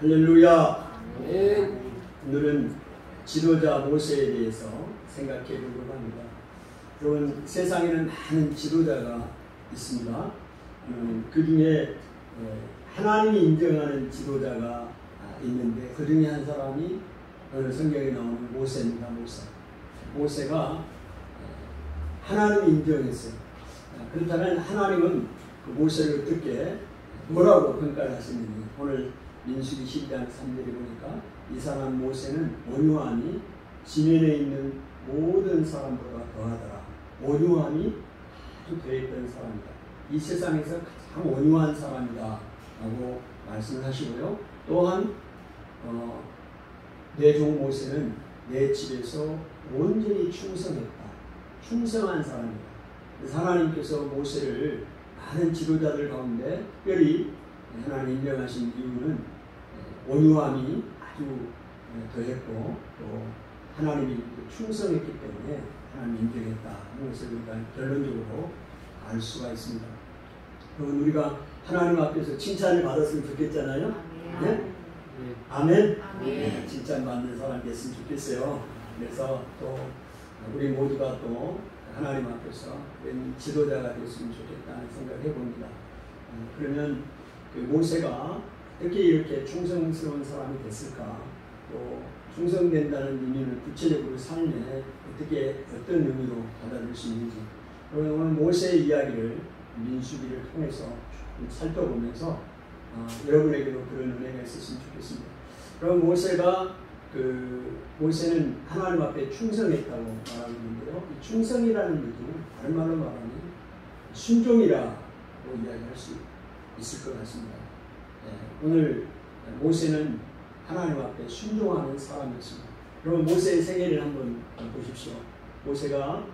할렐루야. 오늘은 지도자 모세에 대해서 생각해 보려고 합니다. 여러분, 세상에는 많은 지도자가 있습니다. 그 중에 하나님이 인정하는 지도자가 있는데 그 중에 한 사람이 오늘 성경에 나오는 모세입니다. 모세가 하나님이 인정했어요. 그렇다면 하나님은 그 모세를 어떻게 뭐라고 평가를 하시는지 오늘 민수기 12장 3절에 보니까 이 사람 모세는 온유함이 지면에 있는 모든 사람보다 더하더라. 온유함이 아주 더했던 사람이다. 이 세상에서 가장 온유한 사람이다 라고 말씀을 하시고요. 또한 내 종 모세는 내 집에서 온전히 충성했다. 충성한 사람이다. 하나님께서 모세를 많은 지도자들 가운데 특별히 하나님 인정하신 이유는 온유함이 아주 더했고 또 하나님이 충성했기 때문에 하나님 인정했다 하는 것을 우리가 결론적으로 알 수가 있습니다. 그럼 우리가 하나님 앞에서 칭찬을 받았으면 좋겠잖아요. 네? 아멘? 네, 칭찬받는 사람 됐으면 좋겠어요. 그래서 또 우리 모두가 또 하나님 앞에서 지도자가 됐으면 좋겠다는 생각을 해봅니다. 그러면 그 모세가 어떻게 이렇게 충성스러운 사람이 됐을까? 또 충성된다는 의미는 구체적으로 삶에 어떻게 어떤 의미로 받아들일 수 있는지 오늘 모세의 이야기를 민수기를 통해서 좀 살펴보면서 여러분에게도 그런 은혜가 있었으면 좋겠습니다. 그럼 모세는 하나님 앞에 충성했다고 말하고 있는데요. 이 충성이라는 얘기는 다른 말로 말하면 순종이라고 이야기할 수 있을 것 같습니다. 오늘 모세는 하나님 앞에 순종하는 사람이었습니다. 그럼 모세의 생애를 한번 보십시오. 모세가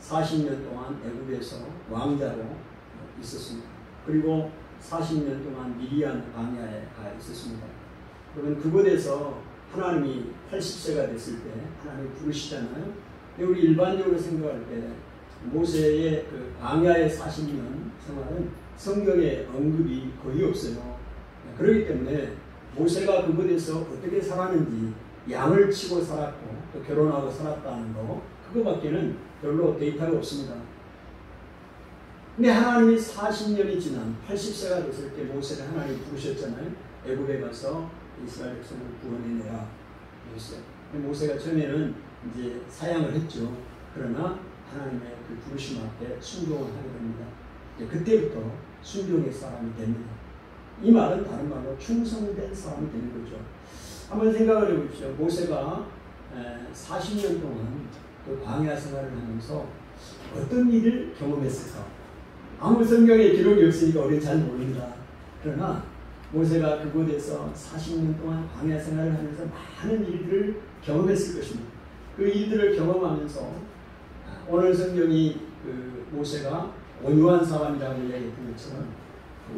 40년 동안 애굽에서 왕자로 있었습니다. 그리고 40년 동안 미디안 광야에 가 있었습니다. 그러면 그곳에서 하나님이 80세가 됐을 때 하나님이 부르시잖아요. 우리 일반적으로 생각할 때 모세의 그 광야의 40년 생활은 성경에 언급이 거의 없어요. 그렇기 때문에 모세가 그곳에서 어떻게 살았는지 양을 치고 살았고 또 결혼하고 살았다는 거 그거밖에는 별로 데이터가 없습니다. 근데 하나님이 40년이 지난 80세가 됐을 때 모세를 하나님이 부르셨잖아요. 애굽에 가서 이스라엘 백성을 구원해내라 그랬어요. 모세가 처음에는 이제 사양을 했죠. 그러나 하나님의 그 부르심 앞에 순종을 하게 됩니다. 그때부터 순종의 사람이 됩니다. 이 말은 다른 말로 충성된 사람이 되는 거죠. 한번 생각을 해보십시오. 모세가 40년 동안 그 광야 생활을 하면서 어떤 일을 경험했을까? 아무 성경에 기록이 없으니까 우리는 잘 모릅니다. 그러나 모세가 그곳에서 40년 동안 광야 생활을 하면서 많은 일들을 경험했을 것입니다. 그 일들을 경험하면서 오늘 성경이 그 모세가 온유한 사람이라고 이야기했던 것처럼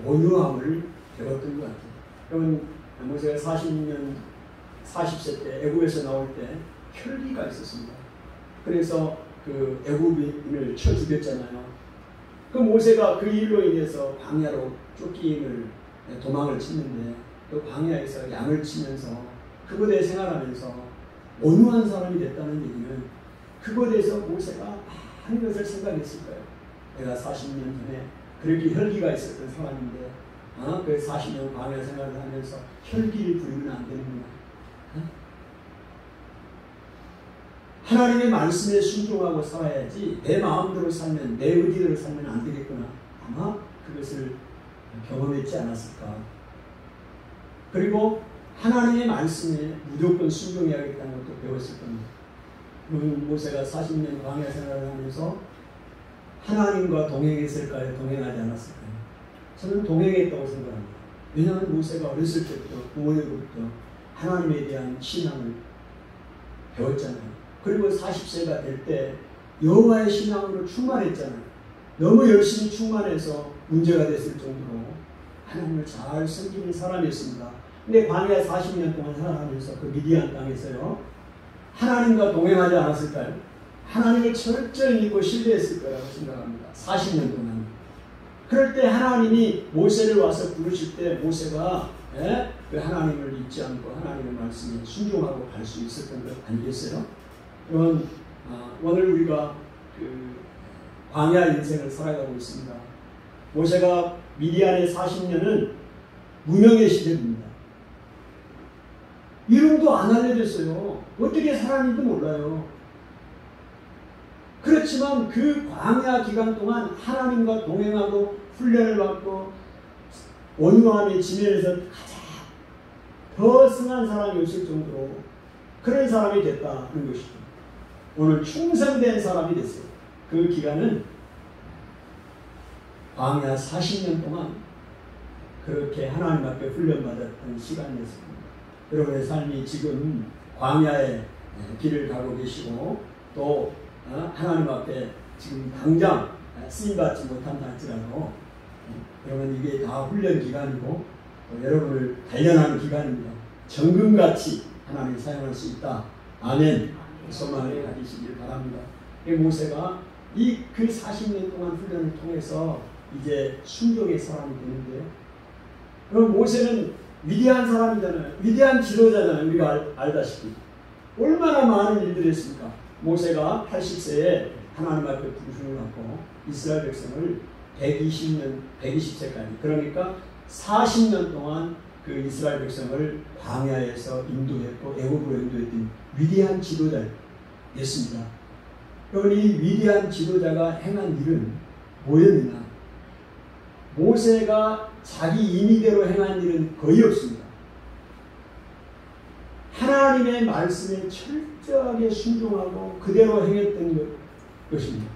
온유함을 배웠던 것 같아요. 그러면 모세가 40세 때 애굽에서 나올 때 혈기가 있었습니다. 그래서 그 애굽인을 쳐 죽였잖아요. 그 모세가 그 일로 인해서 광야로 쫓김을 도망을 치는데 또 광야에서 양을 치면서 그곳에 생활하면서 온유한 사람이 됐다는 얘기는 그곳에서 모세가 많은 것을 생각했을 거예요. 내가 40년 전에 그렇게 혈기가 있었던 사람인데 그 40년 광야 생활을 하면서 혈기를 부리면 안 되는구나. 하나님의 말씀에 순종하고 살아야지 내 마음대로 살면 내 의지대로 살면 안 되겠구나. 아마 그것을 경험했지 않았을까. 그리고 하나님의 말씀에 무조건 순종해야겠다는 것도 배웠을 겁니다. 모세가 40년 광야 생활을 하면서 하나님과 동행했을까요? 동행하지 않았을까요? 저는 동행했다고 생각합니다. 왜냐하면 모세가 어렸을 때부터 부모님으로부터 하나님에 대한 신앙을 배웠잖아요. 그리고 40세가 될 때 여호와의 신앙으로 충만했잖아요. 너무 열심히 충만해서 문제가 됐을 정도로 하나님을 잘 섬기는 사람이었습니다. 근데 광야 40년 동안 살아가면서 그 미디안 땅에서요 하나님과 동행하지 않았을까요? 하나님을 철저히 믿고 신뢰했을 거라고 생각합니다. 40년 동안. 그럴 때 하나님이 모세를 와서 부르실 때 모세가 그 하나님을 잊지 않고 하나님의 말씀에 순종하고 갈 수 있었던 것 아니겠어요? 그러면 오늘 우리가 그 광야 인생을 살아가고 있습니다. 모세가 미디안의 40년은 무명의 시대입니다. 이름도 안 알려졌어요. 어떻게 살았는지도 몰라요. 그렇지만 그 광야 기간 동안 하나님과 동행하고 훈련을 받고 온유함의 지면에서 가장 더 승한 사람이 없을 정도로 그런 사람이 됐다는 것이죠. 오늘 충성된 사람이 됐어요. 그 기간은 광야 40년 동안 그렇게 하나님 앞에 훈련받았던 시간이었습니다. 여러분의 삶이 지금 광야의 길을 가고 계시고 또 하나님 앞에 지금 당장 쓰임받지 못한다 할지라도 여러분 이게 다 훈련 기간이고 여러분을 단련하는 기간입니다. 정금같이 하나님이 사용할 수 있다. 아멘. 소망을 가지시길 바랍니다. 모세가 그 40년 동안 훈련을 통해서 이제 순종의 사람이 되는데요. 그럼 모세는 위대한 사람이잖아요. 위대한 지도자잖아요. 우리가 알다시피. 얼마나 많은 일들을 했습니까? 모세가 80세에 하나님 앞에 부르심을 받고 이스라엘 백성을 120세까지 그러니까 40년 동안 그 이스라엘 백성을 광야에서 인도했고 애굽으로 인도했던 위대한 지도자였습니다. 여러분 이 위대한 지도자가 행한 일은 뭐였느냐? 모세가 자기 임의대로 행한 일은 거의 없습니다. 하나님의 말씀에 철저하게 순종하고 그대로 행했던 것입니다.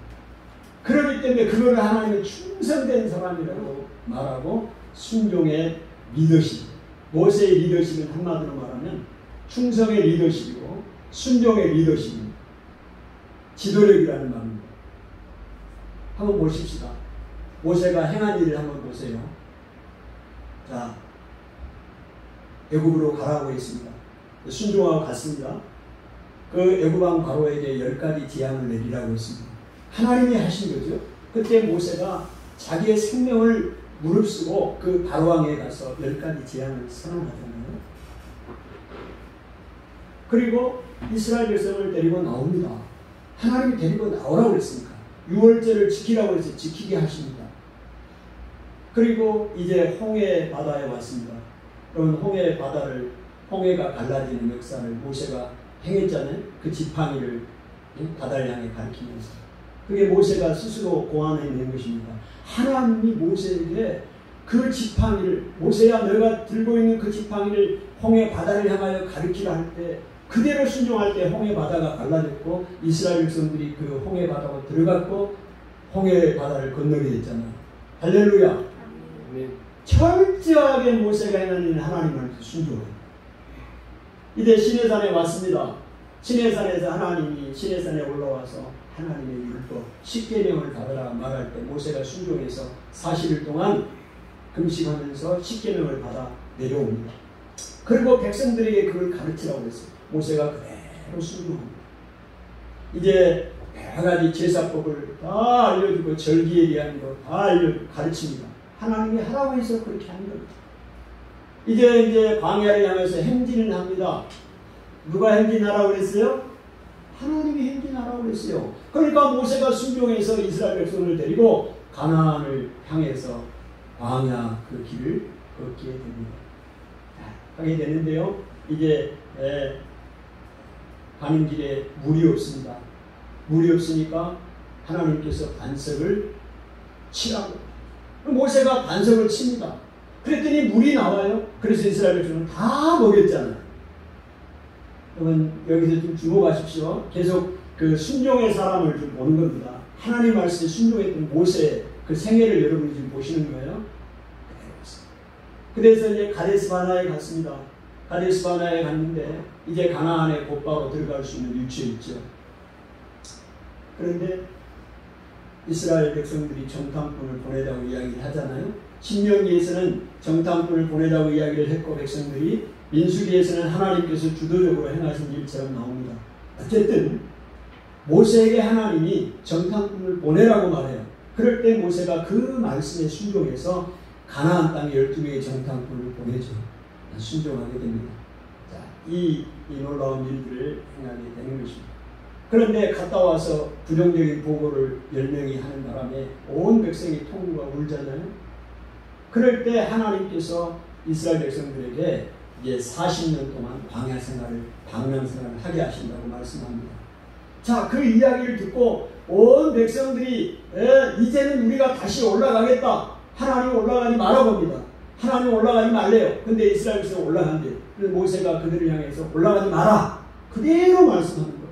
그렇기 때문에 그거를 하나님의 충성된 사람이라고 말하고 순종의 리더십, 모세의 리더십은 한마디로 말하면 충성의 리더십이고 순종의 리더십입니다. 지도력이라는 말입니다. 한번 보십시다. 모세가 행한 일을 한번 보세요. 자, 애굽으로 가라고 했습니다. 순종하고 갔습니다. 그 애굽왕 바로에게 10가지 재앙을 내리라고 했습니다. 하나님이 하신 거죠. 그때 모세가 자기의 생명을 무릅쓰고 그 바로왕에 가서 10가지 재앙을 선언하잖아요. 그리고 이스라엘 백성을 데리고 나옵니다. 하나님이 데리고 나오라고 했으니까 6월절을 지키라고 해서 지키게 하십니다. 그리고 이제 홍해 바다에 왔습니다. 그런 홍해 바다를 홍해가 갈라지는 역사를 모세가 행했잖아요. 그 지팡이를 바다를 향해 가리키면서 그게 모세가 스스로 고안해낸 것입니다. 하나님이 모세에게 그 지팡이를 모세야 너가 들고 있는 그 지팡이를 홍해 바다를 향하여 가리키라 할 때 그대로 순종할 때 홍해 바다가 갈라졌고 이스라엘 백성들이 그 홍해 바다로 들어갔고 홍해 바다를 건너게 됐잖아요. 할렐루야. 철저하게 모세가 행한 일은 하나님한테 순종해요. 이제 시내산에 왔습니다. 시내산에서 하나님이 시내산에 올라와서 하나님의 율법 10계명을 받으라 말할 때 모세가 순종해서 40일 동안 금식하면서 10계명을 받아 내려옵니다. 그리고 백성들에게 그걸 가르치라고 했어요. 모세가 그대로 순종합니다. 이제 여러 가지 제사법을 다 알려주고 절기에 대한 거 다 가르칩니다. 하나님이 하라고 해서 그렇게 하는 겁니다. 이제 광야를 향해서 행진을 합니다. 누가 행진하라고 그랬어요? 하나님이 행진하라고 그랬어요. 그러니까 모세가 순종해서 이스라엘 백성을 데리고 가나안을 향해서 광야 그 길을 걷게 됩니다. 하게 되는데요. 이제 가는 길에 물이 없습니다. 물이 없으니까 하나님께서 반석을 치라고. 모세가 반석을 칩니다. 그랬더니 물이 나와요. 그래서 이스라엘 백성은 다 먹였잖아요. 여러분 여기서 좀 주목하십시오. 계속 그 순종의 사람을 좀 보는 겁니다. 하나님 말씀에 순종했던 모세 그 생애를 여러분이 지금 보시는 거예요. 그래서 이제 가데스 바네아에 갔습니다. 가데스 바네아에 갔는데 이제 가나안에 곧바로 들어갈 수 있는 위치에 있죠. 그런데 이스라엘 백성들이 정탐꾼을 보내자고 이야기를 하잖아요. 신명기에서는 정탐꾼을 보내자고 이야기를 했고 백성들이 민수기에서는 하나님께서 주도적으로 행하신 일처럼 나옵니다. 어쨌든 모세에게 하나님이 정탐꾼을 보내라고 말해요. 그럴 때 모세가 그 말씀에 순종해서 가나안 땅에 12명의 정탐꾼을 보내죠. 순종하게 됩니다. 자, 이 놀라운 일들을 행하게 되는 것입니다. 그런데 갔다 와서 부정적인 보고를 10명이 하는 바람에 온 백성이 통곡과 울잖아요. 그럴 때 하나님께서 이스라엘 백성들에게 이제 40년 동안 광야 생활을, 방랑 생활을 하게 하신다고 말씀합니다. 자, 그 이야기를 듣고 온 백성들이 이제는 우리가 다시 올라가겠다. 하나님 올라가지 말아봅니다. 하나님 올라가지 말래요. 근데 이스라엘 백성은 올라간대요. 그래서 모세가 그들을 향해서 올라가지 마라. 그대로 말씀하는 거예요.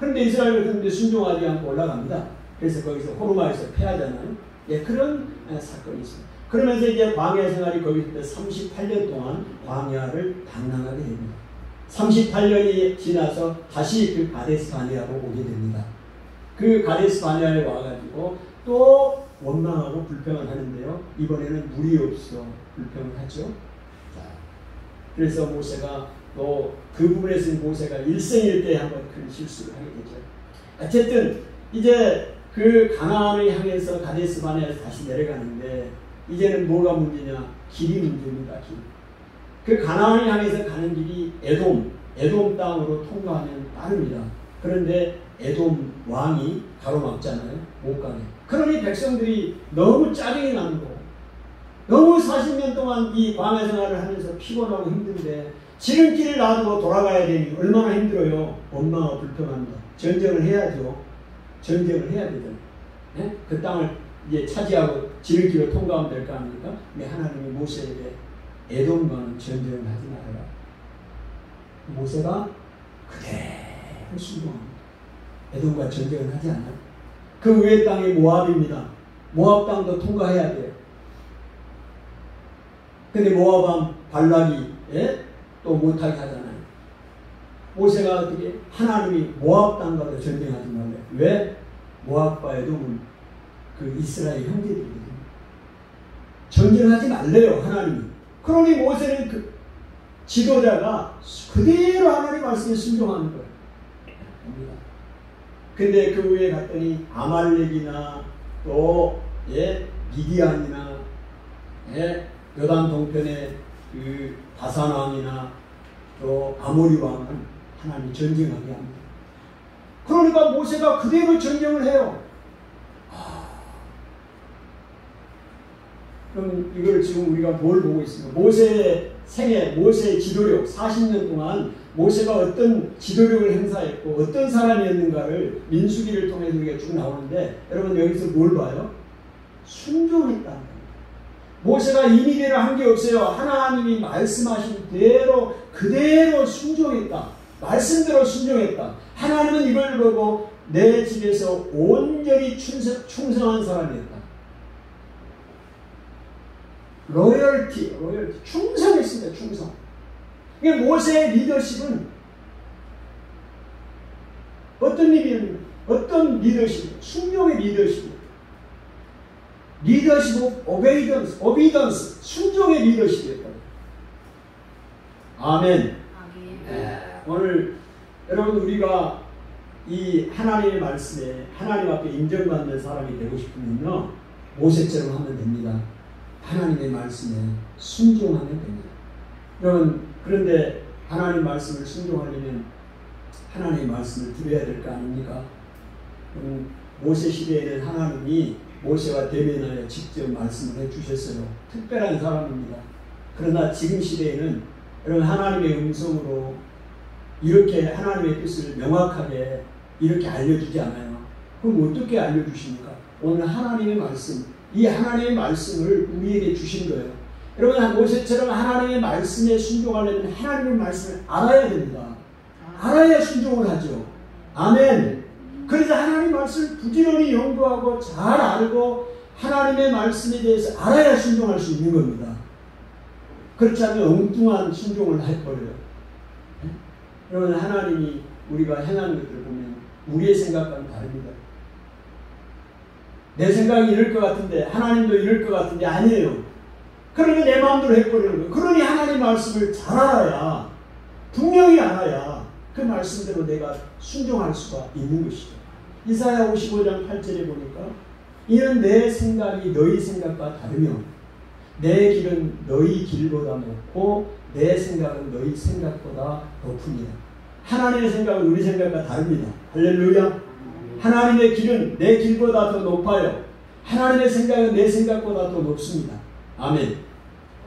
그런데 이스라엘 백성들이 순종하지 않고 올라갑니다. 그래서 거기서 호르마에서 패하잖아요. 예, 그런 사건이 있습니다. 그러면서 이제 광야 생활이 거기서 38년 동안 광야를 방랑하게 됩니다. 38년이 지나서 다시 그 가데스 바네아로 오게 됩니다. 그 가데스 바네아에 와가지고 또 원망하고 불평을 하는데요. 이번에는 물이 없어 불평을 하죠. 자, 그래서 모세가 또 그 부분에서 모세가 일생일대에 한번 큰 실수를 하게 되죠. 어쨌든 이제 그 가나안을 향해서 가데스 바네아에서 다시 내려가는데 이제는 뭐가 문제냐? 길이 문제입니다. 길. 그 가나안을 향해서 가는 길이 에돔 땅으로 통과하면 빠릅니다. 그런데 에돔 왕이 가로막잖아요. 못 가게. 그러니 백성들이 너무 짜증이 나는 거고, 너무 40년 동안 이 광야 생활을 하면서 피곤하고 힘든데 지름길을 놔두고 돌아가야 되니 얼마나 힘들어요. 원망하고 불평합니다. 전쟁을 해야죠. 전쟁을 해야 되잖아요. 네? 그 땅을 이제 차지하고 지름길로 통과하면 될 거 아닙니까? 근데 하나님이 모세에게 에돔과는 전쟁을 하지 말아라. 모세가 그대로 순종합니다. 에돔과 전쟁을 하지 않아요. 그 외의 땅이 모압입니다. 모압 땅도 통과해야 돼요. 근데 모압왕 발락이 또 못하게 하잖아요. 모세가 어떻게 하나님이 모압 땅과도 전쟁하지 말래요. 왜? 모압과 에돔은 그 이스라엘 형제들이거든요. 전쟁하지 말래요. 하나님이. 그러니 모세는 그 지도자가 그대로 하나님 말씀에 순종하는 거예요. 근데 그 위에 갔더니 아말렉이나 또 미디안이나 요단 동편의 그 바산 왕이나 또 아모리 왕은 하나님이 전쟁하게 합니다. 그러니까 모세가 그대로 전쟁을 해요. 그럼 이걸 지금 우리가 뭘 보고 있습니까? 모세의 생애, 모세의 지도력, 40년 동안 모세가 어떤 지도력을 행사했고 어떤 사람이었는가를 민수기를 통해서 우리가 쭉 나오는데 여러분 여기서 뭘 봐요? 순종했다는 겁니다. 모세가 임의대로 한 게 없어요. 하나님이 말씀하신 대로 그대로 순종했다. 말씀대로 순종했다. 하나님은 이걸 보고 내 집에서 온전히 충성한 사람이었다. 로열티, 충성했습니다. 충성. 그러니까 모세의 리더십은 어떤 일이었는가? 어떤 리더십? 순종의 리더십이에요. 리더십 오브 오비던스, 순종의 리더십이었다. 아멘. 오늘 여러분 우리가 이 하나님의 말씀에 하나님 앞에 인정받는 사람이 되고 싶으면요, 모세처럼 하면 됩니다. 하나님의 말씀에 순종하면 됩니다. 여러분, 그런데 하나님 말씀을 순종하려면 하나님의 말씀을 들어야 될 거 아닙니까? 모세 시대에는 하나님이 모세와 대면하여 직접 말씀을 해주셨어요. 특별한 사람입니다. 그러나 지금 시대에는 여러분 하나님의 음성으로 이렇게 하나님의 뜻을 명확하게 이렇게 알려주지 않아요. 그럼 어떻게 알려주십니까? 오늘 하나님의 말씀, 이 하나님의 말씀을 우리에게 주신 거예요. 여러분 모세처럼 하나님의 말씀에 순종하려면 하나님의 말씀을 알아야 됩니다. 알아야 순종을 하죠. 아멘. 그래서 하나님의 말씀을 부지런히 연구하고 잘 알고 하나님의 말씀에 대해서 알아야 순종할 수 있는 겁니다. 그렇지 않으면 엉뚱한 순종을 해버려요. 여러분 하나님이 우리가 행하는 것들을 보면 우리의 생각과는 다릅니다. 내 생각이 이럴 것 같은데 하나님도 이럴 것 같은데 아니에요. 그러니까 내 마음대로 해버리는 거예요. 그러니 하나님 말씀을 잘 알아야, 분명히 알아야 그 말씀대로 내가 순종할 수가 있는 것이죠. 이사야 55장 8절에 보니까 이는 내 생각이 너희 생각과 다르며 내 길은 너희 길보다 높고 내 생각은 너희 생각보다 높습니다. 하나님의 생각은 우리 생각과 다릅니다. 할렐루야. 하나님의 길은 내 길보다 더 높아요. 하나님의 생각은 내 생각보다 더 높습니다. 아멘.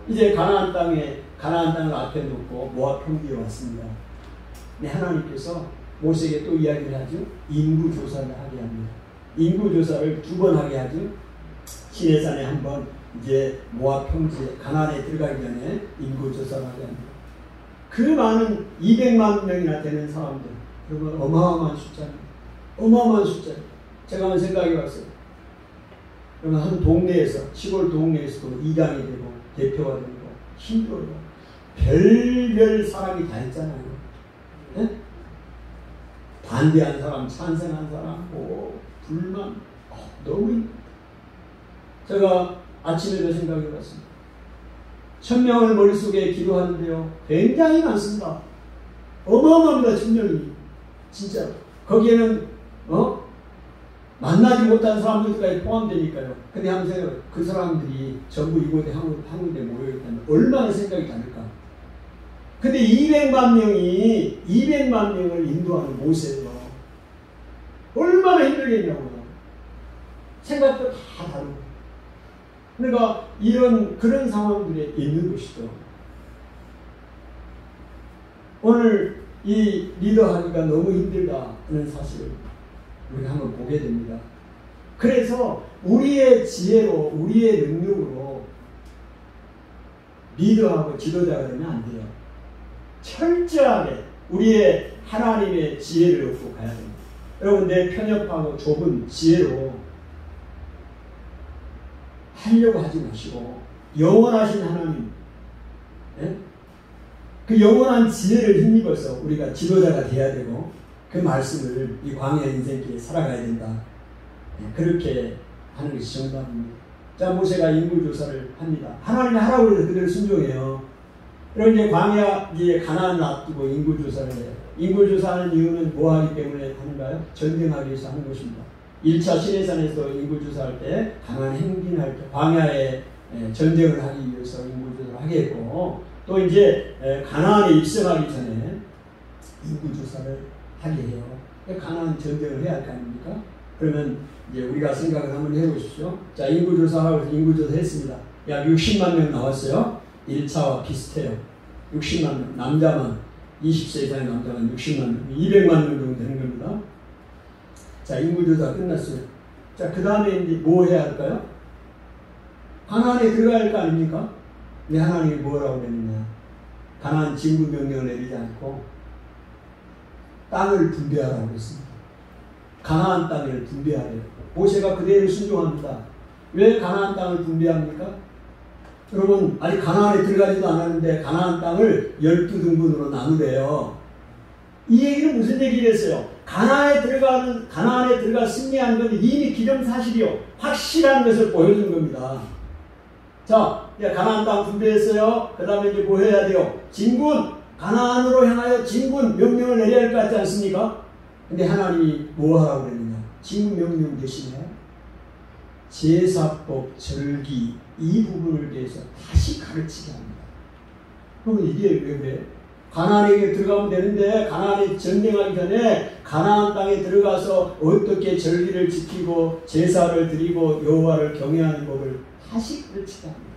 이제 가나안 땅을 앞에 놓고 모압 평지에 왔습니다. 네, 하나님께서 모세에게 또 이야기를 하죠. 인구 조사를 하게 합니다. 인구 조사를 2번 하게 하죠. 시내산에 한 번, 이제 모압 평지에 가나안에 들어가기 전에 인구 조사를 하게 합니다. 그 많은 200만 명이나 되는 사람들, 여러분 어마어마한 숫자입니다. 어마어마한 숫자예요. 제가 한번 생각해 봤어요. 그러면 한 동네에서, 시골 동네에서도 이당이 되고 대표가 되고 힘들어요. 별별 사람이 다 있잖아요. 네? 반대한 사람, 찬성한 사람, 불만, 너무 힘들어요. 제가 아침에도 생각해 봤습니다. 1000명을 머릿속에 기도하는데요. 굉장히 많습니다. 어마어마합니다. 1000명이. 진짜. 거기에는 만나지 못한 사람들까지 포함되니까요. 근데 한번 생각해요. 그 사람들이 전부 이곳에 한 군데 모여있다면 얼마나 생각이 다를까. 근데 200만 명을 인도하는 모세예요. 얼마나 힘들겠냐고요. 생각도 다 다르고. 그러니까 그런 상황들에 있는 것이죠. 오늘 이 리더하기가 너무 힘들다는 사실을 우리가 한번 보게 됩니다. 그래서 우리의 지혜로, 우리의 능력으로 리더하고 지도자가 되면 안 돼요. 철저하게 우리의 하나님의 지혜를 얻고 가야 됩니다. 여러분, 내 편협하고 좁은 지혜로 하려고 하지 마시고 영원하신 하나님, 네? 그 영원한 지혜를 힘입어서 우리가 지도자가 돼야 되고 그 말씀을 이 광야 인생길에 살아가야 된다. 네, 그렇게 하는 것이 정답입니다. 자, 모세가 인구조사를 합니다. 하나님이 하라고 해서 그대로 순종해요. 그럼 이제 광야, 이제 가나안을 앞두고 인구조사를 해요. 인구조사하는 이유는 뭐 하기 때문에 하는가요? 전쟁하기 위해서 하는 것입니다. 1차 시내산에서 인구조사할 때, 가나안 행진할 때, 광야에 전쟁을 하기 위해서 인구조사를 하게 했고, 또 이제 가나안에 입성하기 전에 인구조사를 하게 해요. 가나안 전쟁을 해야 할 거 아닙니까? 그러면 이제 우리가 생각을 한번 해보십시오. 자, 인구조사하고 인구조사 했습니다. 약 60만 명 나왔어요. 1차와 비슷해요. 60만 명. 남자만, 20세 이상의 남자만 60만 명, 200만 명 정도 되는 겁니다. 자, 인구조사 끝났어요. 자, 그 다음에 이제 뭐 해야 할까요? 가나안에 들어가야 할 거 아닙니까? 근데 하나님이 뭐라고 그랬느냐? 가나안 진구 명령을 내리지 않고 땅을 분배하라고 했습니다. 가나안 땅을 분배하래요. 모세가 그대로 순종합니다. 왜 가나안 땅을 분배합니까? 여러분, 아직 가나안에 들어가지도 않았는데 가나안 땅을 12등분으로 나누래요. 이 얘기는 무슨 얘기겠어요? 가나안에 들어가 승리한 건 이미 기정사실이요. 확실한 것을 보여준 겁니다. 자, 이제 가나안 땅 분배했어요. 그 다음에 이제 뭐 해야 돼요? 진군! 가나안으로 향하여 진군 명령을 내려야 할 것 같지 않습니까? 근데 하나님이 뭐 하라고 그랬느냐? 진군 명령 대신에 제사법, 절기 이 부분을 대해서 다시 가르치게 합니다. 그러면 이게 왜 그래? 가나안에 들어가면 되는데 가나안에 전쟁하기 전에 가나안 땅에 들어가서 어떻게 절기를 지키고 제사를 드리고 여호와를 경외하는 법을 다시 가르치게 합니다.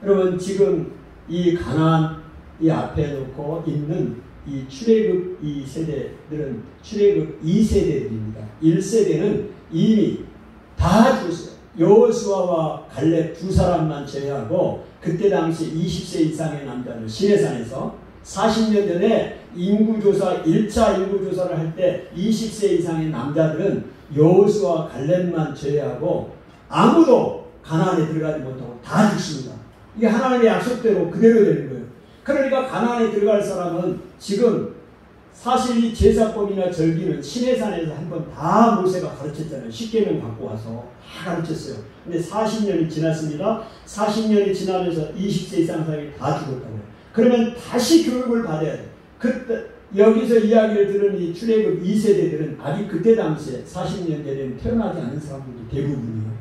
여러분, 지금 이 가나안 이 앞에 놓고 있는 이 출애굽 이 세대들은 출애굽 2세대들입니다. 1세대는 이미 다 죽었어요. 여호수아와 갈렙 두 사람만 제외하고 그때 당시 20세 이상의 남자들 시내산에서 40년 전에 인구조사 1차 인구조사를 할 때 20세 이상의 남자들은 여호수아와 갈렙만 제외하고 아무도 가나안에 들어가지 못하고 다 죽습니다. 이게 하나님의 약속대로 그대로 되는 거예요. 그러니까 가나안에 들어갈 사람은 지금 사실 이 제사법이나 절기는 시내산에서 한번 다 모세가 가르쳤잖아요. 10계명 갖고 와서 다 가르쳤어요. 근데 40년이 지났습니다. 40년이 지나면서 20세 이상 사람이 다 죽었다고요. 그러면 다시 교육을 받아야 돼요. 여기서 이야기를 들은 이 출애굽 2세대들은 아직 그때 당시에 40년 전에는 태어나지 않은 사람들이 대부분이에요.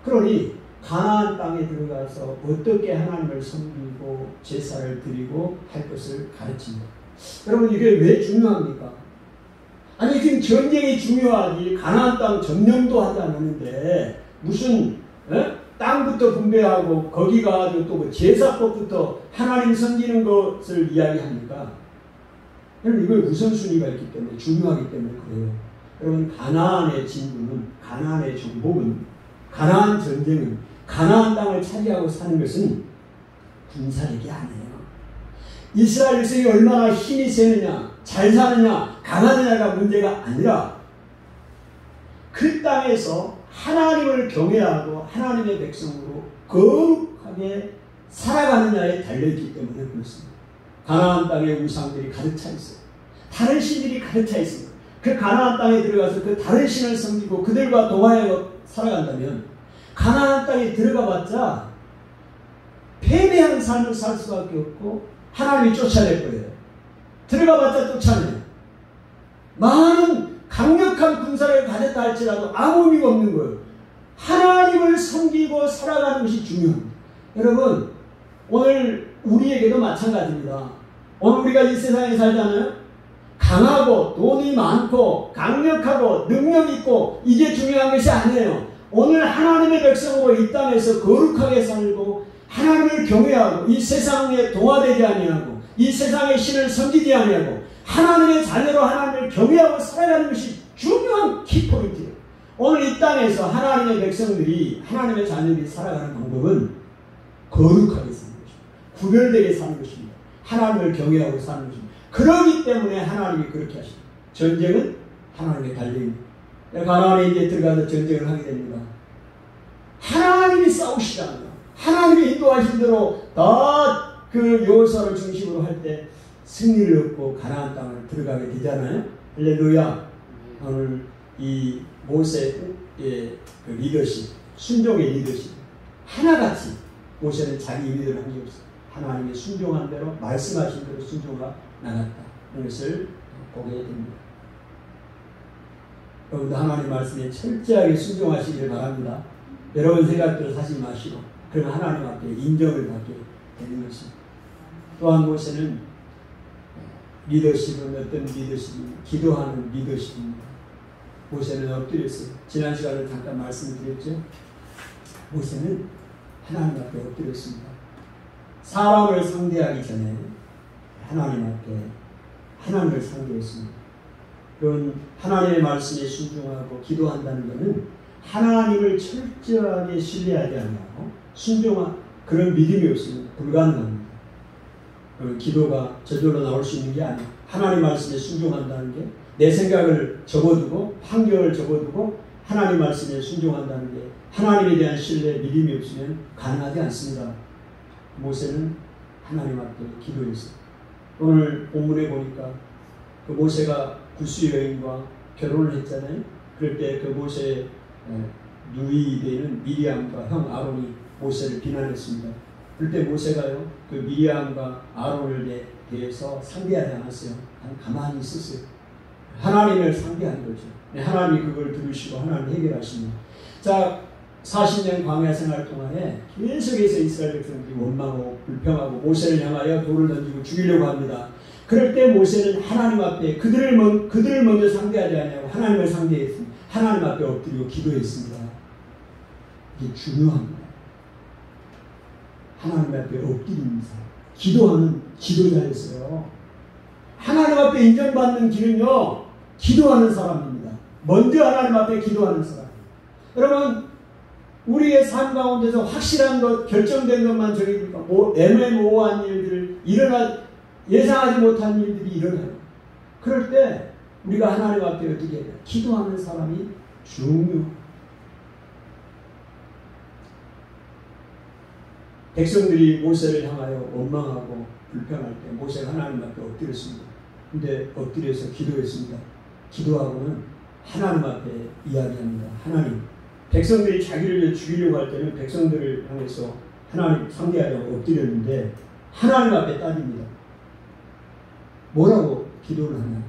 그러니 가나안 땅에 들어가서 어떻게 하나님을 섬기고 제사를 드리고 할 것을 가르칩니다. 여러분 이게 왜 중요합니까? 아니 지금 전쟁이 중요하지 가나안 땅 점령도 하지 않았는데 무슨 땅부터 분배하고 거기 가가지고 또 뭐 제사법부터 하나님 섬기는 것을 이야기합니까? 여러분 이걸 우선순위가 있기 때문에 중요하기 때문에 그래요. 여러분 가나안의 진군은 가나안의 정복은 가나안 전쟁은 가나안 땅을 차지하고 사는 것은 군사력이 아니에요. 이스라엘 백성이 얼마나 힘이 세느냐 잘 사느냐 강하느냐가 문제가 아니라 그 땅에서 하나님을 경외하고 하나님의 백성으로 거룩하게 살아가느냐에 달려있기 때문에 그렇습니다. 가나안 땅의 우상들이 가득 차 있어요. 다른 신들이 가득 차 있습니다. 그 가나안 땅에 들어가서 그 다른 신을 섬기고 그들과 동하여 살아간다면 가나안 땅에 들어가봤자 패배한 삶을 살 수밖에 없고 하나님이 쫓아낼 거예요. 들어가봤자 쫓아내요. 많은 강력한 군사를 가졌다 할지라도 아무 의미가 없는 거예요. 하나님을 섬기고 살아가는 것이 중요합니다. 여러분 오늘 우리에게도 마찬가지입니다. 오늘 우리가 이 세상에 살잖아요. 강하고 돈이 많고 강력하고 능력 있고 이게 중요한 것이 아니에요. 오늘 하나님의 백성으로 이 땅에서 거룩하게 살고 하나님을 경외하고 이 세상에 동화되지 아니하고 이 세상의 신을 섬기지 아니하고 하나님의 자녀로 하나님을 경외하고 살아가는 것이 중요한 키포인트예요. 오늘 이 땅에서 하나님의 백성들이 하나님의 자녀들이 살아가는 방법은 거룩하게 사는 것입니다. 구별되게 사는 것입니다. 하나님을 경외하고 사는 것입니다. 그러기 때문에 하나님이 그렇게 하십니다. 전쟁은 하나님의 달려입니다. 가나안에 이제 들어가서 전쟁을 하게 됩니다. 하나님이 싸우시잖아요. 하나님이 인도하신 대로 다 그 여호수아를 중심으로 할 때 승리를 얻고 가나안 땅을 들어가게 되잖아요. 할렐루야. 오늘 이 모세의 그 리더십, 순종의 리더십 하나같이 모세는 자기 의미대로 한 게 없어요. 하나님의 순종한 대로 말씀하신 대로 순종하 나갔다. 이것을 보게 됩니다. 여러분도 하나님 말씀에 철저하게 순종하시기를 바랍니다. 여러분 생각대로 사지 마시고 그러면 하나님 앞에 인정을 받게 되는 것입니다. 또한 모세는 리더십은 어떤 리더십입니까? 기도하는 리더십입니다. 모세는 엎드렸어요. 지난 시간에 잠깐 말씀드렸죠. 모세는 하나님 앞에 엎드렸습니다. 사람을 상대하기 전에 하나님 앞에 하나님을 상대했습니다. 그런 하나님의 말씀에 순종하고 기도한다는 것은 하나님을 철저하게 신뢰하지 않고 순종한 그런 믿음이 없으면 불가능합니다. 기도가 저절로 나올 수 있는 게 아니에요. 하나님 말씀에 순종한다는 게 내 생각을 접어두고 환경을 접어두고 하나님 말씀에 순종한다는 게 하나님에 대한 신뢰, 믿음이 없으면 가능하지 않습니다. 모세는 하나님 앞에 기도했어요. 오늘 본문에 보니까 그 모세가 구스 여인과 결혼을 했잖아요. 그럴 때 그 모세의 누이 되는 미리암과 형 아론이 모세를 비난했습니다. 그럴 때 모세가요, 그 미리암과 아론을 대해서 상대하지 않았어요. 가만히 있었어요. 하나님을 상대하는 거죠. 하나님이 그걸 들으시고 하나님 해결하십니다. 자, 40년 광야 생활 동안에 계속해서 이스라엘 백성들이 원망하고 불평하고 모세를 향하여 돌을 던지고 죽이려고 합니다. 그럴 때 모세는 하나님 앞에 그들을 먼저 상대하지 않냐고 하나님을 상대했습니다. 하나님 앞에 엎드리고 기도했습니다. 이게 중요합니다. 하나님 앞에 엎드리는 사람, 기도하는 지도자였어요. 하나님 앞에 인정받는 길은요, 기도하는 사람입니다. 먼저 하나님 앞에 기도하는 사람. 여러분, 우리의 삶 가운데서 확실한 것, 결정된 것만 저기니까 애매모호한 일들, 예상하지 못한 일들이 일어나요. 그럴 때 우리가 하나님 앞에 어떻게 해야 돼요? 기도하는 사람이 중요해요. 백성들이 모세를 향하여 원망하고 불평할 때 모세가 하나님 앞에 엎드렸습니다. 근데 엎드려서 기도했습니다. 기도하고는 하나님 앞에 이야기합니다. 하나님, 백성들이 자기를 죽이려고 할 때는 백성들을 향해서 하나님 상대하려고 엎드렸는데 하나님 앞에 따집니다. 뭐라고 기도를 하냐?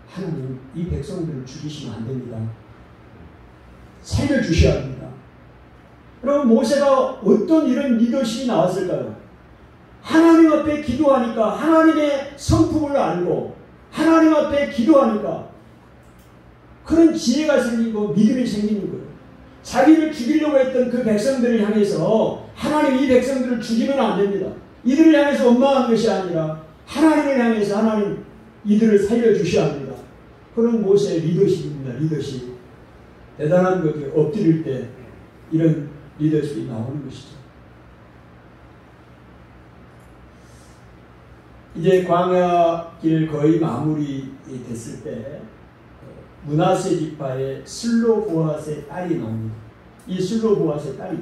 하나님 이 백성들을 죽이시면 안 됩니다. 살려주셔야 합니다. 그럼 모세가 어떤 이런 리더십이 나왔을까요? 하나님 앞에 기도하니까 하나님의 성품을 알고 하나님 앞에 기도하니까 그런 지혜가 생기고 믿음이 생기는 거예요. 자기를 죽이려고 했던 그 백성들을 향해서 하나님 이 백성들을 죽이면 안 됩니다. 이들을 향해서 원망하는 것이 아니라 하나님을 향해서 하나님 이들을 살려주셔야 합니다. 그런 모세의 리더십입니다. 리더십. 대단한 거죠. 엎드릴 때 이런 리더십이 나오는 것이죠. 이제 광야길 거의 마무리 됐을 때 므낫세 지파의 슬로보앗의 딸이 나옵니다. 이 슬로보앗의 딸이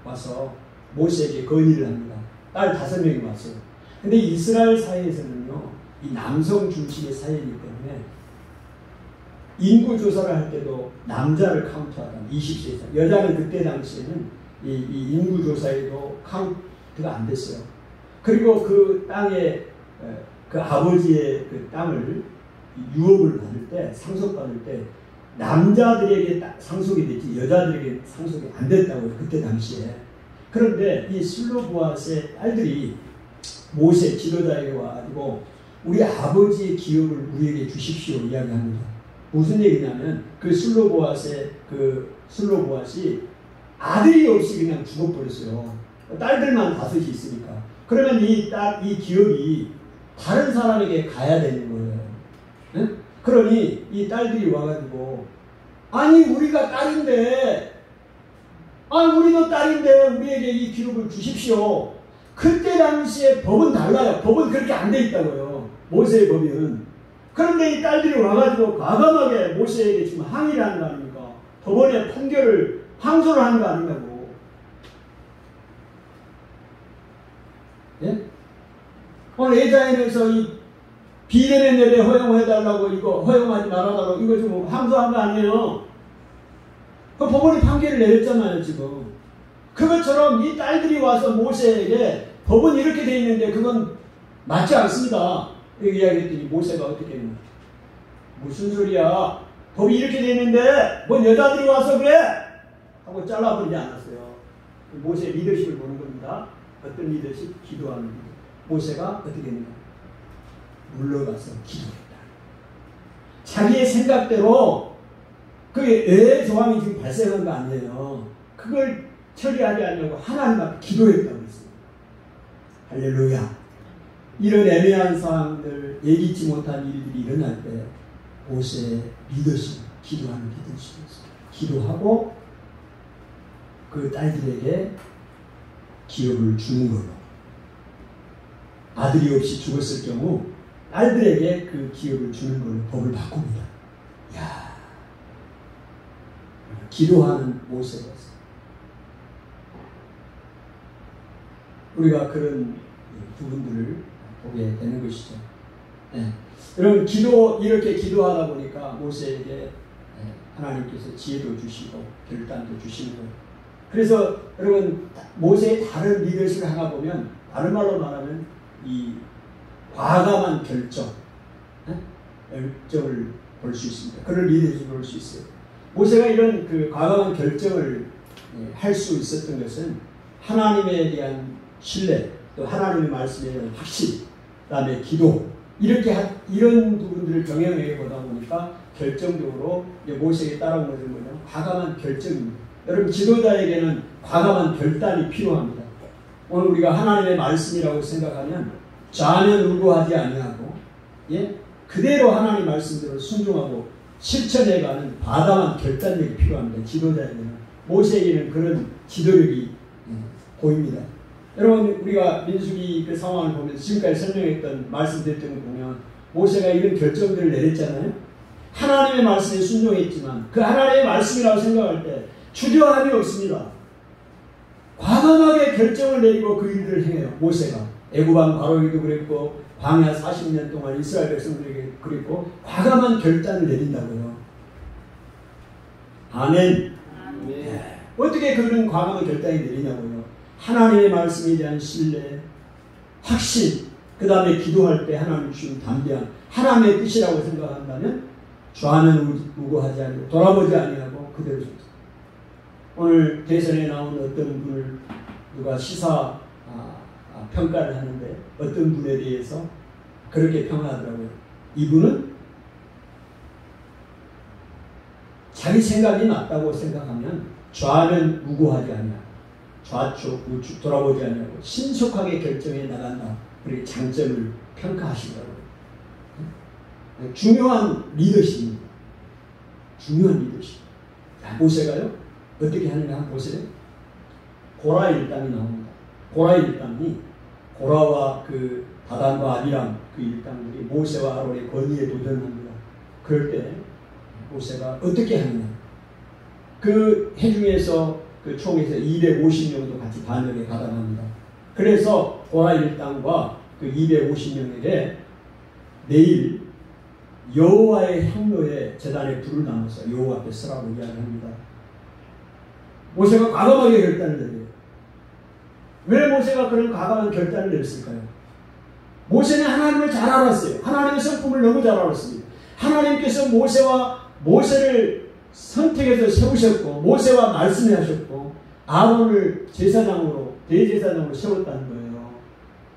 와서 모세에게 건의를 합니다. 딸 5명이 왔어요. 근데 이스라엘 사회에서는요, 이 남성 중심의 사회이기 때문에 인구 조사를 할 때도 남자를 카운트하다 20세 이상. 여자는 그때 당시에는 이 인구 조사에도 카운트가 안 됐어요. 그리고 그 땅에 그 아버지의 그 땅을 유업을 받을 때, 상속받을 때 남자들에게 상속이 됐지 여자들에게 상속이 안 됐다고요. 그때 당시에. 그런데 이 슬로보앗의 딸들이 모세 지도자에게 와가지고 우리 아버지의 기업을 우리에게 주십시오 이야기합니다. 무슨 얘기냐면 그 슬로보앗이 아들이 없이 그냥 죽어버렸어요. 딸들만 5이 있으니까. 그러면 이 기업이 다른 사람에게 가야 되는 거예요. 네? 그러니 이 딸들이 와가지고 아니 우리가 딸인데 우리도 딸인데 우리에게 이 기업을 주십시오. 그때 당시에 법은 달라요. 법은 그렇게 안 돼 있다고요. 모세의 법은. 그런데 이 딸들이 와가지고 과감하게 모세에게 지금 항의를 하는 거 아닙니까? 법원의 판결을 항소를 하는 거 아니냐고. 예? 오늘 예자인에서 이 비대면 예배 허용해달라고 이거 허용하지 말아달라고 이거 좀 항소한 거 아니에요? 그 법원이 판결을 내렸잖아요 지금. 그것처럼 이 딸들이 와서 모세에게 법은 이렇게 돼 있는데 그건 맞지 않습니다. 이렇게 이야기했더니 모세가 어떻게 했냐. 무슨 소리야. 법이 이렇게 돼 있는데 뭔 여자들이 와서 그래? 하고 잘라버리지 않았어요. 모세의 리더십을 보는 겁니다. 어떤 리더십? 기도하는 리더십. 모세가 어떻게 했냐. 물러가서 기도했다. 자기의 생각대로 그게 왜 조항이 지금 발생한 거 아니에요. 그걸 처리하지 않으려고 하나님 앞에 기도했다고 했어요. 할렐루야. 이런 애매한 상황들, 예기치 못한 일들이 일어날 때 모세의 리더십, 기도하는 리더십이었어요. 기도하고 그 딸들에게 기업을 주는 걸로. 아들이 없이 죽었을 경우 딸들에게 그 기업을 주는 걸로 법을 바꿉니다. 이야, 기도하는 모세였어요. 우리가 그런 부분들을 보게 되는 것이죠. 네. 여러분 이렇게 기도하다 보니까 모세에게 하나님께서 지혜도 주시고 결단도 주시는 거예요. 그래서 여러분 모세의 다른 리더십을 하나 보면 다른 말로 말하면 이 과감한 결정을 볼 수 있습니다. 그런 리더십을 볼 수 있어요. 모세가 이런 그 과감한 결정을 할 수 있었던 것은 하나님에 대한 신뢰, 또 하나님의 말씀에 대한 확신, 그다음에 기도 이런 부분들을 병행해 보다 보니까 결정적으로 모세에게 따라온 것은 뭐냐? 과감한 결정입니다. 여러분 지도자에게는 과감한 결단이 필요합니다. 오늘 우리가 하나님의 말씀이라고 생각하면 좌면우고하지 아니하고 그대로 하나님 말씀대로 순종하고 실천해가는 과감한 결단력이 필요합니다. 지도자에게는. 모세에게는 그런 지도력이 보입니다. 여러분 우리가 민수기 그 상황을 보면서 지금까지 설명했던 말씀드렸던 걸 보면 모세가 이런 결정들을 내렸잖아요. 하나님의 말씀에 순종했지만 그 하나님의 말씀이라고 생각할 때 주저함이 없습니다. 과감하게 결정을 내리고 그 일들을 행해요. 모세가 애굽왕 바로에게도 그랬고 광야 40년 동안 이스라엘 백성들에게 그랬고 과감한 결단을 내린다고요. 아멘. 네. 어떻게 그런 과감한 결단이 내리냐고요. 하나님의 말씀에 대한 신뢰, 확신, 그 그 다음에 기도할 때 하나님 주신 담대함, 하나님의 뜻이라고 생각한다면 좌는 우고하지 아니고 돌아보지 아니하고 그대로 섰다. 오늘 대선에 나온 어떤 분을 누가 시사 평가를 하는데 어떤 분에 대해서 그렇게 평하더라고요. 이분은 자기 생각이 맞다고 생각하면 좌는 우고하지 아니하고 좌측 우측 돌아보지 아니하고 신속하게 결정해 나간다. 그렇게 장점을 평가하시더라고요. 중요한 리더십입니다. 중요한 리더십. 모세가요 어떻게 하는가 한번 보세요. 고라 일당이 나옵니다. 고라 일당이 고라와 그 다단과 아비람 그 일당들이 모세와 아론의 권위에 도전합니다. 그럴 때 모세가 어떻게 하느냐. 그 해중에서 그 총에서 250명도 같이 반역에 가담합니다. 그래서 고라 일당과 그 250명에게 내일 여호와의 향로에 제단에 불을 나눠서 여호와 앞에 서라고 이야기합니다. 모세가 과감하게 결단을 내려요. 왜 모세가 그런 과감한 결단을 냈을까요? 모세는 하나님을 잘 알았어요. 하나님의 성품을 너무 잘 알았습니다. 하나님께서 모세를 선택해서 세우셨고 모세와 말씀하셨고 아론을 제사장으로 대제사장으로 세웠다는 거예요.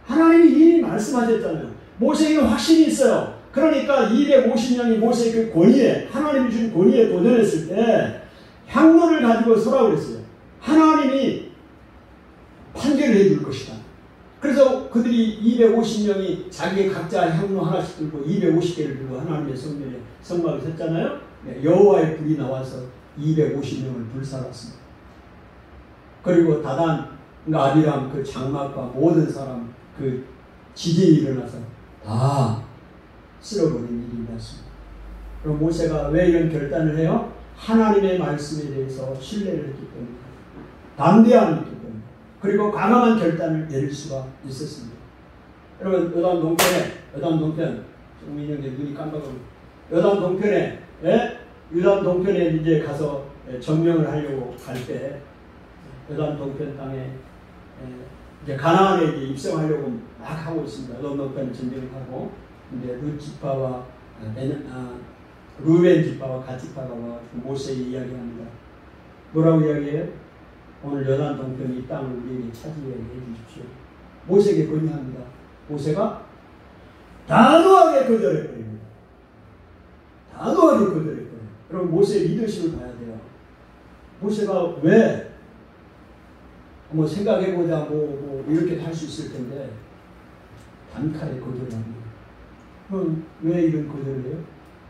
하나님이 이미 말씀하셨잖아요. 모세에게 확신이 있어요. 그러니까 250명이 모세의 그 권위에 하나님이 준 권위에 도전했을 때 향로를 가지고 서라고 그랬어요. 하나님이 판결을 해줄 것이다. 그래서 그들이 250명이 자기의 각자 향로 하나씩 들고 250개를 들고 하나님의 성전에 성막을 섰잖아요. 네, 여호와의 불이 나와서 250명을 불살랐습니다. 그리고 다단, 아비람 그 장막과 모든 사람 그 지진이 일어나서 다 쓸어버린 일이 일어났습니다. 그럼 모세가 왜 이런 결단을 해요? 하나님의 말씀에 대해서 신뢰를 했기 때문에 담대함이 있기 때문에 그리고 과감한 결단을 내릴 수가 있었습니다. 여러분 여담 동편에 정민영의 눈이 깜빡하고 여담 동편에 유단 동편에 이제 가서 점령을 하려고 갈 때 여담 동편 땅에 이제 가나안에 이제 입성하려고 막 하고 있습니다. 여담 동편 전쟁을 하고 이제 룻 지파와 루벤 지파와 갓 지파가 와서 모세에게 이야기합니다. 뭐라고 이야기해요? 오늘 여단 동편이 이 땅을 우리에게 차지하게 해주십시오. 모세에게 건의합니다. 모세가 단호하게 거절해버립니다. 단호하게 거절해버려요. 그럼 모세의 리더십을 봐야 돼요. 모세가 왜? 한번 생각해보자 뭐 이렇게 할 수 있을 텐데 단칼에 거절합니다. 그럼 왜 이런 거절을 해요?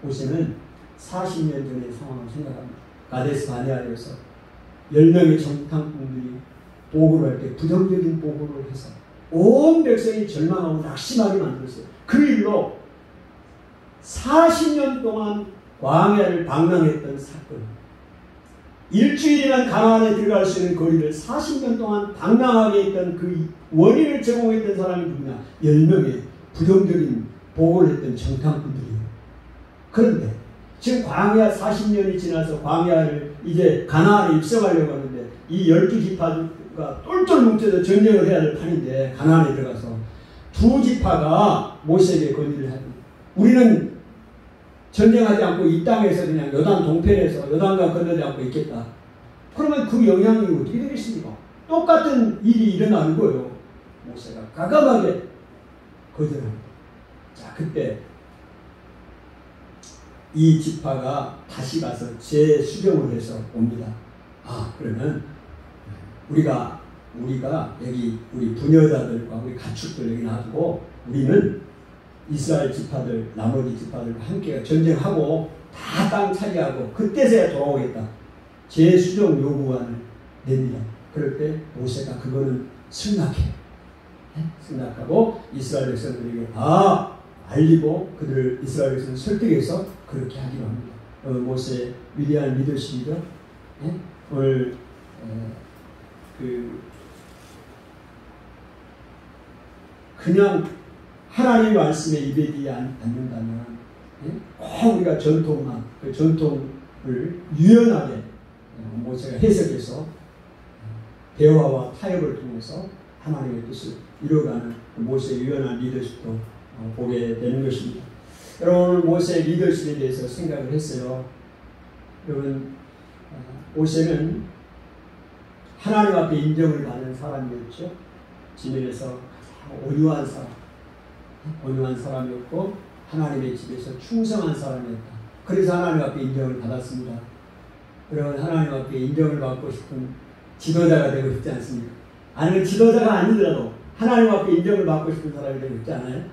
모세는 40년 전의 상황을 생각합니다. 가데스 바네아에서 10명의 정탐꾼들이 보고를 할 때 부정적인 보고를 해서 온 백성이 절망하고 낙심하게 만들었어요. 그 일로 40년 동안 광야를 방랑했던 사건. 일주일이란 가나안에 들어갈 수 있는 거리를 40년 동안 방랑하게 했던 그 원인을 제공했던 사람이 누구냐? 10명의 부정적인 보고를 했던 정탐꾼들이에요. 그런데 지금 광야 40년이 지나서 광야를 이제 가나안에 입성하려고 하는데 이 12지파가 똘똘 뭉쳐서 전쟁을 해야 될 판인데 가나안에 들어가서 2지파가 모세에게 건의를 합니다. 우리는 전쟁하지 않고 이 땅에서 그냥 요단 동편에서 요단강 건너지 않고 있겠다. 그러면 그 영향이 어떻게 되겠습니까? 똑같은 일이 일어나는 거예요. 모세가 과감하게 거절합니다. 자, 그때 이 지파가 다시 가서 재수정을 해서 옵니다. 그러면 우리가 여기 우리 부녀자들과 우리 가축들 여기 놔두고 우리는 이스라엘 지파들, 나머지 지파들과 함께 전쟁하고 다 땅 차지하고 그때서야 돌아오겠다. 재수정 요구안을 냅니다. 그럴 때 모세가 그거는 승낙해요. 승낙하고 이스라엘 백성들에게 다 알리고 그들을 이스라엘 백성을 설득해서 그렇게 하기로 합니다. 모세의 위대한 리더십이죠. 오늘 그냥 하나님의 말씀에 입에지 않는다면 꼭 우리가 전통만 그 전통을 유연하게 모세가 해석해서 대화와 타협을 통해서 하나님의 뜻을 이루어가는 모세의 유연한 리더십도 보게 되는 것입니다. 여러분 오늘 모세의 리더십에 대해서 생각을 했어요. 여러분 모세는 하나님 앞에 인정을 받는 사람이었죠. 지면에서 가장 온유한 사람이었고 하나님의 집에서 충성한 사람이었다. 그래서 하나님 앞에 인정을 받았습니다. 여러분 하나님 앞에 인정을 받고 싶은 지도자가 되고 싶지 않습니까? 아니면 지도자가 아니더라도 하나님 앞에 인정을 받고 싶은 사람이 되고 싶지 않아요?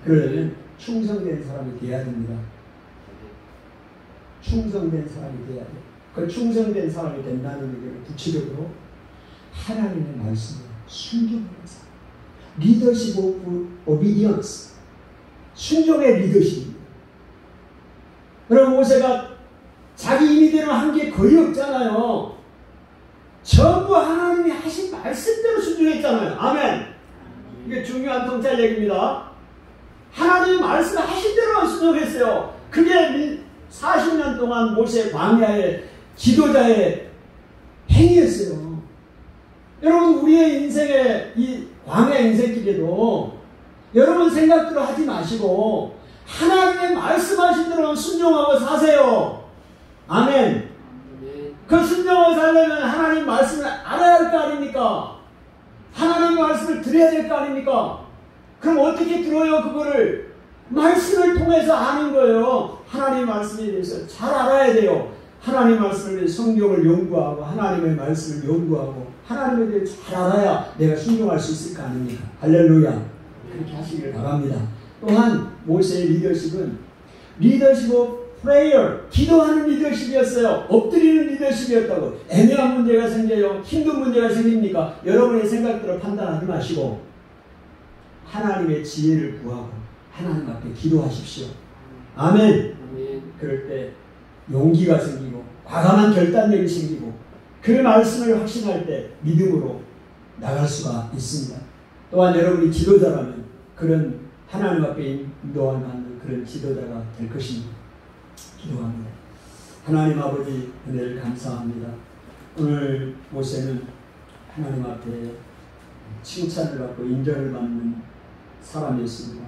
그러려면 충성된 사람이 되어야 됩니다. 충성된 사람이 되어야 돼요. 그 충성된 사람이 된다는 얘기는 구체적으로 하나님의 말씀에 순종하는 사람. 리더십 오브 오비디언스. 순종의 리더십입니다. 여러분 모세가 자기 임의대로 한 게 거의 없잖아요. 전부 하나님이 하신 말씀대로 순종했잖아요. 아멘. 이게 중요한 통찰 얘기입니다. 하나님이 말씀하신 대로 순종했어요. 그게 40년 동안 모세 광야의 지도자의 행위였어요. 여러분 우리의 인생의 이 광야 인생길에도 여러분 생각대로 하지 마시고 하나님의 말씀하신 대로 순종하고 사세요. 아멘. 그 순종하고 살려면 하나님 말씀을 알아야 할 거 아닙니까? 하나님의 말씀을 들어야 될 거 아닙니까? 그럼 어떻게 들어요 그거를? 말씀을 통해서 아는 거예요. 하나님의 말씀에 대해서 잘 알아야 돼요. 하나님의 말씀을 위해서 성경을 연구하고 하나님의 말씀을 연구하고 하나님에 대해 잘 알아야 내가 순종할 수 있을 거 아닙니까? 할렐루야. 그렇게 하시기를 바랍니다. 또한 모세의 리더십은 리더십 오브 프레이어, 기도하는 리더십이었어요. 엎드리는 리더십이었다고. 애매한 문제가 생겨요. 힘든 문제가 생깁니까? 여러분의 생각대로 판단하지 마시고 하나님의 지혜를 구하고 하나님 앞에 기도하십시오. 아멘. 그럴 때 용기가 생기고 과감한 결단력이 생기고 그 말씀을 확신할 때 믿음으로 나갈 수가 있습니다. 또한 여러분이 지도자라면 그런 하나님 앞에 인도함을 받는 그런 지도자가 될 것입니다. 기도합니다. 하나님 아버지 은혜를 감사합니다. 오늘 모세는 하나님 앞에 칭찬을 받고 인정을 받는 사람이었습니다.